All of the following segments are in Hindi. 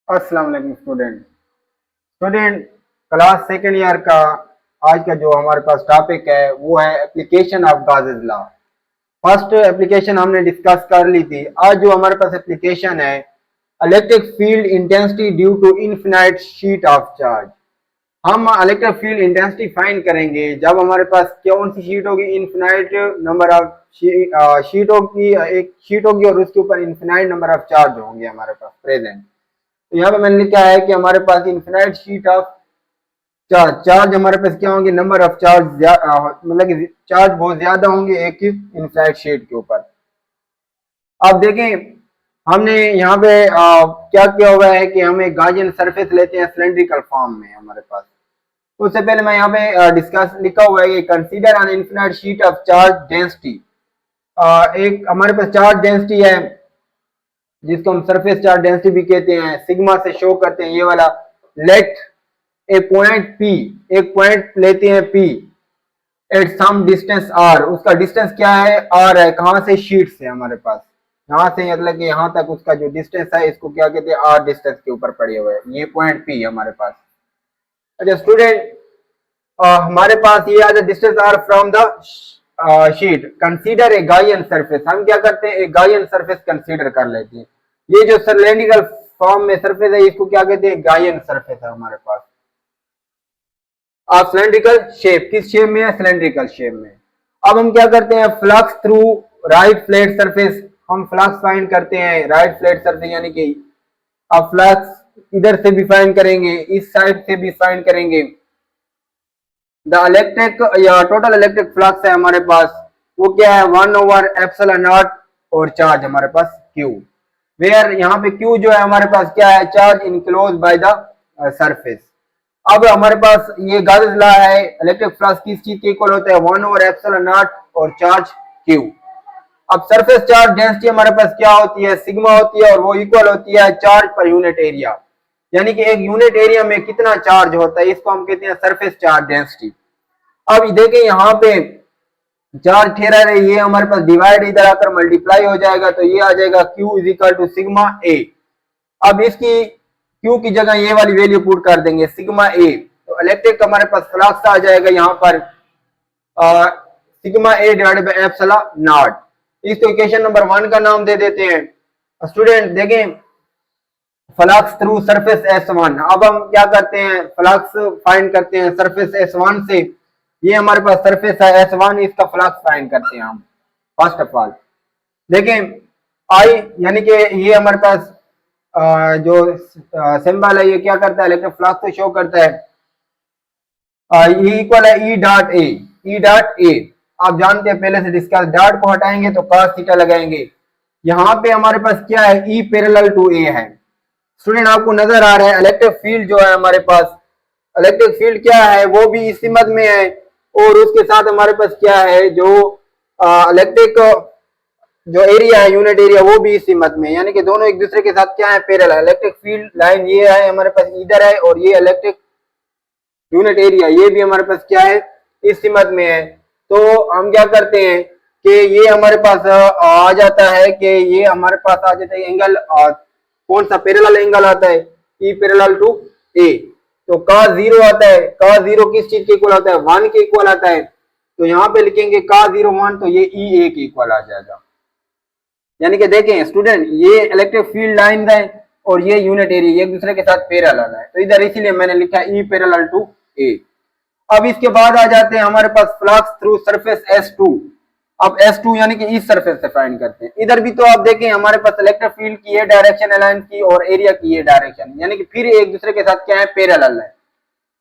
अस्सलाम वालेकुम स्टूडेंट क्लास सेकेंड ईयर का आज का जो हमारे पास टॉपिक है वो है application of Gauss's law. First application हमने डिस्कस कर ली थी। आज जो हमारे पास एप्लीकेशन है electric field intensity due to infinite sheet of charge. हम इलेक्ट्रिक फील्ड इंटेंसिटी फाइंड करेंगे जब हमारे पास कौन सी शीट होगी, इनफिनाइट नंबर ऑफ शीट होगी, एक शीट होगी और उसके ऊपर इनफिनाइट नंबर ऑफ चार्ज होंगे हमारे पास प्रेजेंट। तो यहाँ पे मैंने लिखा है कि हमारे पास इनफिनाइट शीट ऑफ चार्ज हमारे पास क्या होंगे, नंबर ऑफ चार्ज मतलब कि चार्ज बहुत ज्यादा होंगे एक ही इनफिनाइट शीट के ऊपर। अब देखें हमने यहाँ पे क्या किया हुआ है कि हम एक गाजियन सरफेस लेते हैं सिलेंड्रिकल फॉर्म में हमारे पास। तो उससे पहले मैं यहाँ पे डिस्कस लिखा हुआ है कि consider N infinite sheet of charge density. एक हमारे पास चार्ज डेंसिटी है जिसको हम सरफेस चार्ज डेंसिटी भी कहते हैं, सिग्मा से शो करते हैं ये वाला। लेट ए पॉइंट पी, एक पॉइंट लेते हैं P at some distance R. उसका डिस्टेंस क्या है, आर है। कहां से, शीट से हमारे पास, यहाँ से मतलब कि यहाँ तक उसका जो डिस्टेंस है इसको क्या कहते हैं, आर डिस्टेंस के ऊपर पड़े हुए हैं। ये पॉइंट पी हमारे पास। अच्छा स्टूडेंट, हमारे पास ये आज distance r from the sheet. Consider a Gaussian surface. हम क्या करते हैं, एक गाइयन सरफेस कंसीडर कर लेते हैं। ये जो सिलेंड्रिकल फॉर्म में सरफेस है इसको क्या कहते हैं, गाइयन सरफेस है हमारे पास। सिलेंड्रिकल शेप, किस शेप में है, सिलेंड्रिकल शेप में। अब हम क्या करते हैं, flux through right flat surface. हम फ्लक्स फाइंड करते हैं राइट फ्लैट सरफेस, यानी कि अब फ्लक्स इधर से भी फाइंड करेंगे, इस साइड से भी फाइंड करेंगे। द इलेक्ट्रिक या टोटल इलेक्ट्रिक फ्लक्स है हमारे पास, वो क्या है, 1/एप्सिलॉन नॉट और चार्ज हमारे पास Q। वेयर यहाँ पे Q जो है हमारे पास क्या है, charge enclose by the surface. अब हमारे पास ये गाउस लॉ है, इलेक्ट्रिक फ्लक्स किस चीज के इक्वल होता है, 1/एप्सिलॉन नॉट और चार्ज Q। अब सरफेस चार्ज डेंसिटी हमारे पास क्या होती है, सिग्मा होती है, और वो इक्वल होती है चार्ज पर यूनिट एरिया। यानी कि एक यूनिट एरिया में कितना चार्ज होता है, इसको हम कहते हैं सरफेस चार्ज डेंसिटी। अब देखें यहाँ पे चार्ज ठहरा रहे, ये हमारे पास डिवाइड इधर आकर मल्टीप्लाई हो जाएगा, तो ये आ जाएगा Q is equal to sigma A. अब इसकी Q की जगह ये वाली वैल्यू पुट कर देंगे, सिग्मा ए। तो इलेक्ट्रिक हमारे पास फ्लक्स आ जाएगा यहाँ पर sigma A divided by epsilon not. इसको इक्वेशन नंबर 1 का नाम दे देते हैं। स्टूडेंट देखें, फ्लक्स थ्रू सरफेस S1। अब हम क्या करते हैं, फ्लक्स फाइंड करते हैं सरफेस S1 से। ये हमारे पास सरफेस है S1, इसका फ्लक्स फाइंड करते हैं हम। फर्स्ट ऑफ ऑल देखें आई, यानी कि ये हमारे पास जो सिंबल है ये क्या करता है, इलेक्ट्रिक फ्लक्स को शो करता है। ये इक्वल है E dot A, E dot A. आप जानते हैं पहले से डिस्कस, डॉट को हटाएंगे तो cos थीटा लगाएंगे। यहाँ पे हमारे पास क्या है, E पैरेलल टू ए है। स्टूडेंट आपको नजर आ रहा है इलेक्ट्रिक फील्ड जो है हमारे पास, इलेक्ट्रिक फील्ड क्या है, वो भी इसी मद में है, और उसके साथ हमारे पास क्या है, जो इलेक्ट्रिक जो एरिया है, यूनिट एरिया, वो भी इसी मद में, यानी कि दोनों एक दूसरे के साथ क्या है, पैरेलल। इलेक्ट्रिक फील्ड लाइन ये है हमारे पास इधर है, और ये इलेक्ट्रिक यूनिट एरिया ये भी हमारे पास क्या है, इसी मद में है। तो हम क्या करते हैं कि ये हमारे पास आ जाता है कि ये हमारे पास आ जाता है एंगल, कौन सा पैरेलल एंगल आता है, E पैरेलल टू ए। तो cos 0 आता है, cos 0 किस चीज के इक्वल आता है, 1 के इक्वल आता है। तो यहाँ पे लिखेंगे cos 0 1, तो ये E a के इक्वल आ जाएगा। यानी कि देखें स्टूडेंट, ये इलेक्ट्रिक फील्ड लाइन है और ये यूनिट एरिया एक दूसरे के साथ पैरेलल है, तो इधर इसीलिए मैंने लिखा E पैरेलल टू ए। अब इसके बाद आ जाते हैं हमारे पास फ्लक्स थ्रू सरफेस S2। अब S2 यानी कि इस सरफेस से फाइंड करते हैं। इधर भी तो आप देखें हमारे पास इलेक्ट्रिक फील्ड की ये डायरेक्शन है लाइन की, और एरिया की ये डायरेक्शन, यानी कि फिर एक दूसरे के साथ क्या है, पैरेलल है।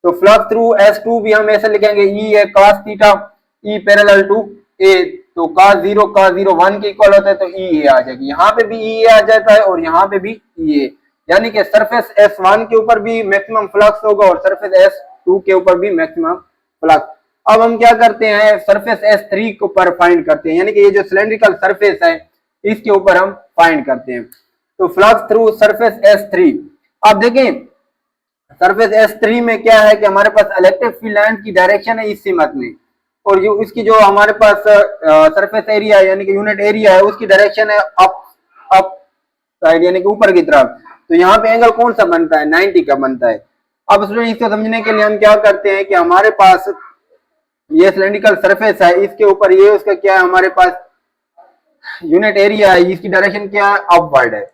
तो फ्लक्स थ्रू S2 भी हम ऐसे लिखेंगे, E है cos थीटा, E पैरेलल टू A। तो cos 0 1 के इक्वल होता है, तो E a आ जाएगी। यहाँ पे भी E a आ जाता है और यहाँ पे भी E a, यानी कि सरफेस S1 के ऊपर भी मैक्सिमम फ्लक्स होगा और सरफेस S2 के ऊपर भी मैक्सिमम फ्लक्स। अब हम क्या करते हैं, सरफेस S3 के ऊपर फाइंड करते हैं, यानी कि ये जो सिलेंड्रिकल सरफेस है इसके ऊपर हम फाइंड करते हैं। तो फ्लक्स थ्रू सरफेस S3। अब देखें सरफेस S3 में क्या है कि हमारे पास इलेक्ट्रिक फील्ड लाइन की डायरेक्शन है इसी मत में, और जो इसकी जो हमारे पास सरफेस एरिया यानी कि यूनिट एरिया है उसकी डायरेक्शन है अप साइड, यानी कि ऊपर की तरफ। तो यहाँ पे एंगल कौन सा बनता है, 90 का बनता है। अब स्टूडेंट इसको समझने के लिए हम क्या करते हैं कि हमारे पास ये सिलेंड्रिकल सरफेस है, इसके ऊपर ये उसका क्या है, हमारे पास यूनिट एरिया है, इसकी डायरेक्शन क्या है, अपवर्ड है।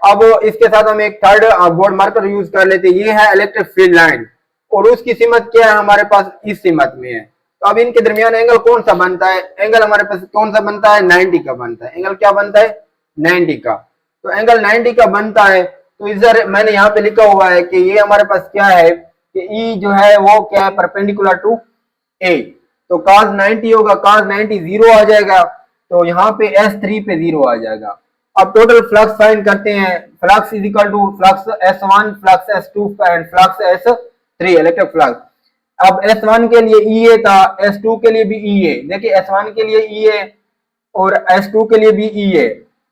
अब इसके साथ हम एक थर्ड बोर्ड मार्कर यूज कर लेते हैं, ये है इलेक्ट्रिक फील्ड लाइन और उसकी सीमत क्या है, हमारे पास इस सीमत में है। तो अब इनके दरमियान एंगल कौन सा बनता है, एंगल हमारे पास कौन सा बनता है, 90 का बनता है। एंगल क्या बनता है, 90 का। तो एंगल 90 का बनता है। तो इधर मैंने यहाँ पे लिखा हुआ है कि ये हमारे पास क्या है कि ई जो है वो क्या है, परपेंडिकुलर टू ए। तो cos 90 होगा, cos 90 0 आ जाएगा, तो यहाँ पे S3 पे 0 आ जाएगा। अब टोटल फ्लक्स फाइंड करते हैं, flux is equal to flux S1 flux S2 and flux S3 electric flux. अब S1 के लिए EA था, S2 के लिए भी EA। देखिए S1 के लिए EA और S2 के लिए भी EA,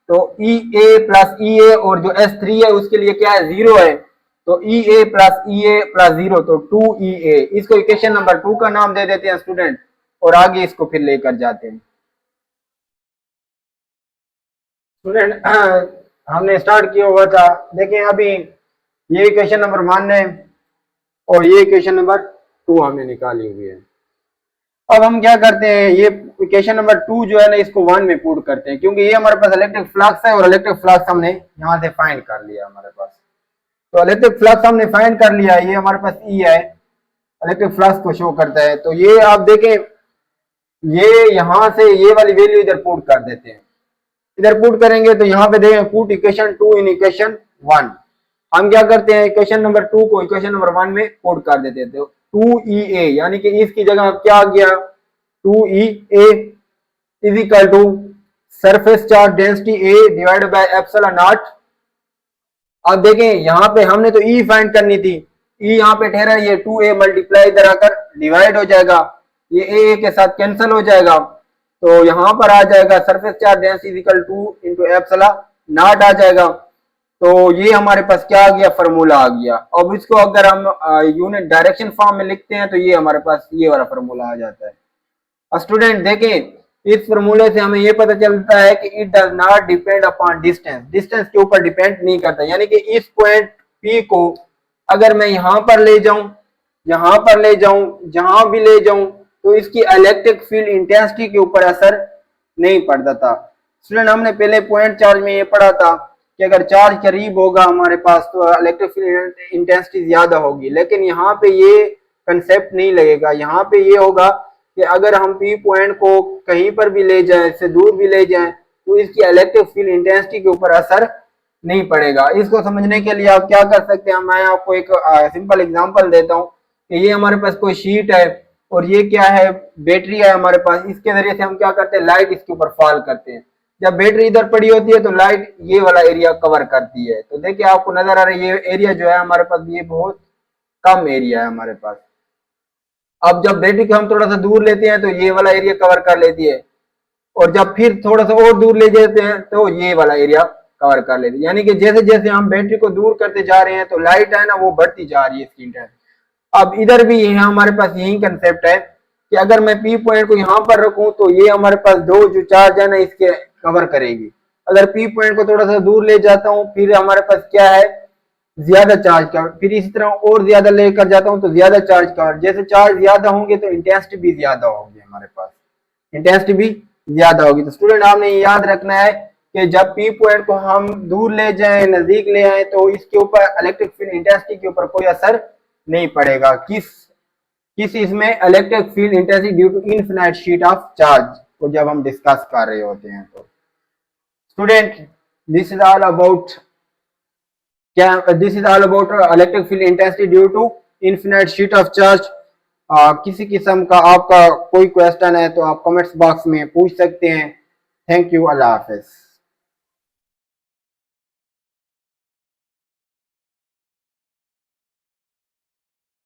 तो EA प्लस EA और जो S3 है उसके लिए क्या है, 0 है, तो EA प्लस EA प्लस 0 तो 2EA। इसको इक्वेशन नंबर 2 का नाम दे देते हैं स्टूडेंट और आगे इसको फिर लेकर जाते हैं। स्टूडेंट हमने स्टार्ट किया हुआ था, देखें अभी ये इक्वेशन नंबर 1 है और ये इक्वेशन नंबर 2 हमने निकाली हुई है। अब हम क्या करते हैं, ये इक्वेशन नंबर 2 जो है ना इसको 1 में पुट करते हैं, क्योंकि ये हमारे पास इलेक्ट्रिक फ्लक्स है और इलेक्ट्रिक फ्लक्स हमने यहाँ से फाइंड कर लिया हमारे पास। तो इलेक्ट्रिक फ्लक्स हमने फाइंड कर लिया, ये हमारे पास ई है, इलेक्ट्रिक फ्लक्स को शो करता है। तो ये आप देखें, ये यहाँ से ये वाली वैल्यू इधर पुट कर देते हैं, इधर पुट करेंगे तो यहाँ पे देखें पुट इक्वेशन 2 इन इक्वेशन 1। हम क्या करते हैं, इक्वेशन नंबर 2 को इक्वेशन नंबर 1 में पुट कर देते हैं। तो 2EA यानी कि इसकी जगह क्या आ गया, 2EA is equal to surface charge density A divided by epsilon naught. अब देखें यहाँ पे हमने तो E फाइंड करनी थी, E यहाँ पे ठहरा, ये 2A मल्टीप्लाई इधर आकर डिवाइड हो जाएगा, ये A के साथ कैंसिल हो जाएगा, तो यहाँ पर आ जाएगा surface charge density is equal to into epsilon naught आ जाएगा। तो ये हमारे पास क्या आ गया, फार्मूला आ गया। अब इसको अगर हम यूनिट डायरेक्शन फॉर्म में लिखते हैं तो ये हमारे पास ये वाला फार्मूला आ जाता है। स्टूडेंट देखें, इस फार्मूले से हमें ये पता चलता है कि it does not depend upon distance, distance के ऊपर डिपेंड नहीं करता। यानी कि इस पॉइंट P को अगर मैं यहाँ पर ले जाऊं, यहाँ पर ले जाऊं, जहां भी ले जाऊं, तो इसकी इलेक्ट्रिक फील्ड इंटेंसिटी के ऊपर असर नहीं पड़ता था। स्टूडेंट हमने पहले पॉइंट चार्ज में ये पढ़ा था कि अगर चार्ज करीब होगा हमारे पास तो इलेक्ट्रिक फील्ड इंटेंसिटी ज्यादा होगी, लेकिन यहाँ पे ये कंसेप्ट नहीं लगेगा। यहाँ पे ये होगा कि अगर हम पी पॉइंट को कहीं पर भी ले जाएं, इससे दूर भी ले जाएं, तो इसकी इलेक्ट्रिक फील्ड इंटेंसिटी के ऊपर असर नहीं पड़ेगा। इसको समझने के लिए आप क्या कर सकते हैं, मैं आपको एक सिंपल एग्जांपल देता हूँ कि ये हमारे पास कोई शीट है और ये क्या है, बैटरी है हमारे पास। इसके जरिए से हम क्या करते हैं, लाइट इसके ऊपर फॉल करते हैं। जब बैटरी इधर पड़ी होती है तो लाइट ये वाला एरिया कवर करती है। तो देखिए आपको नजर आ रहा है ये एरिया जो है हमारे पास, ये बहुत कम एरिया है हमारे पास। अब जब बैटरी को हम थोड़ा सा दूर लेते हैं तो ये वाला एरिया कवर कर लेती है, और जब फिर थोड़ा सा और दूर ले जाते हैं तो ये वाला एरिया कवर कर लेती है। यानी कि जैसे जैसे हम बैटरी को दूर करते जा रहे हैं तो लाइट है ना वो बढ़ती जा रही है इसकी इंटेंसिटी। अब इधर भी ये हमारे पास यही कंसेप्ट है कि अगर मैं पी पॉइंट को यहाँ पर रखूं तो ये हमारे पास दो जो चार्ज है ना इसके कवर करेगी। अगर पी पॉइंट को थोड़ा सा दूर ले जाता हूँ फिर हमारे पास क्या है, ज्यादा चार्ज कवर, फिर इसी तरह और ज्यादा लेकर जाता हूँ तो ज्यादा चार्ज कवर। जैसे चार्ज ज्यादा होंगे तो इंटेंसिटी भी ज्यादा होगी, हमारे पास इंटेंसिटी भी ज्यादा होगी। तो स्टूडेंट आपने याद रखना है कि जब पी पॉइंट को हम दूर ले जाएं, नजदीक ले आए, तो इसके ऊपर इलेक्ट्रिक फील्ड इंटेंसिटी के ऊपर कोई असर नहीं पड़ेगा। किस इसमें electric field intensity due to infinite sheet of charge को जब हम डिस्कस कर रहे होते हैं। तो student this is all about electric field intensity due to infinite sheet of charge. किसी किस्म का आपका कोई क्वेश्चन है तो आप कमेंट्स बॉक्स में पूछ सकते हैं। Thank you, Allah Hafiz.